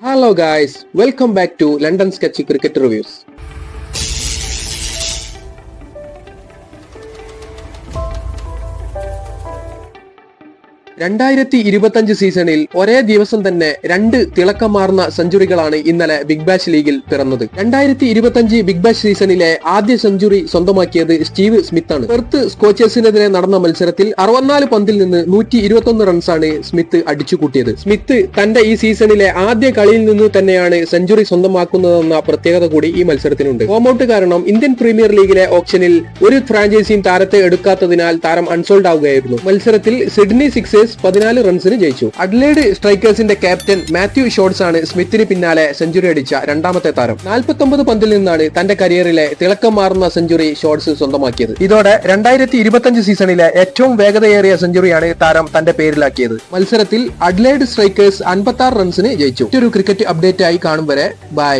Hello guys, welcome back to London Sketchy Cricket Reviews. 2025 സീസണിൽ ഒരേ ദിവസം തന്നെ രണ്ട് തിളക്കമാർന്ന സെഞ്ചുറികളാണ് ഇന്നലെ ബിഗ് ബാഷ് ലീഗിൽ പിറന്നത്. 2025 ബിഗ് ബാഷ് സീസണിലെ ആദ്യ സെഞ്ചുറി സ്വന്തമാക്കിയത് സ്റ്റീവ് സ്മിത്ത് ആണ്. പെർത്ത് സ്കോച്ചേഴ്സിനെതിരെ നടന്ന മത്സരത്തിൽ 64 പന്തിൽ നിന്ന് 121 റൺസാണ് സ്മിത്ത് അടിച്ചുകൂട്ടിയത്. സ്മിത്ത് തന്റെ ഈ സീസണിലെ ആദ്യ കളിയിൽ നിന്ന് തന്നെയാണ് സെഞ്ചുറി സ്വന്തമാക്കുന്നതെന്ന പ്രത്യേകത കൂടി ഈ മത്സരത്തിനുണ്ട്. ഫോമൌട്ട് കാരണം ഇന്ത്യൻ പ്രീമിയർ ലീഗിലെ ഓപ്ഷനിൽ ഒരു ഫ്രാഞ്ചൈസിയും താരത്തെ എടുക്കാത്തതിനാൽ താരം അൺസോൾഡ് ആവുകയായിരുന്നു. മത്സരത്തിൽ സിഡ്നി സിക്സേഴ്സ് 14 റൺസിന് ജയിച്ചു. അഡ്ലേഡ് സ്ട്രൈക്കേഴ്സിന്റെ ക്യാപ്റ്റൻ മാത്യു ഷോർട്സ് ആണ് സ്മിത്തിന് പിന്നാലെ സെഞ്ചുറി അടിച്ച രണ്ടാമത്തെ താരം. 49 പന്തിൽ നിന്നാണ് തന്റെ കരിയറിലെ തിളക്കം മാറുന്ന സെഞ്ചുറി ഷോർട്സ് സ്വന്തമാക്കിയത്. ഇതോടെ 2025 സീസണിലെ ഏറ്റവും വേഗതയേറിയ സെഞ്ചുറിയാണ് താരം തന്റെ പേരിലാക്കിയത്. മത്സരത്തിൽ അഡ്ലേഡ് സ്ട്രൈക്കേഴ്സ് 56 റൺസിന് ജയിച്ചു. ഒരു ക്രിക്കറ്റ് അപ്ഡേറ്റ് ആയി കാണും വരെ ബൈ.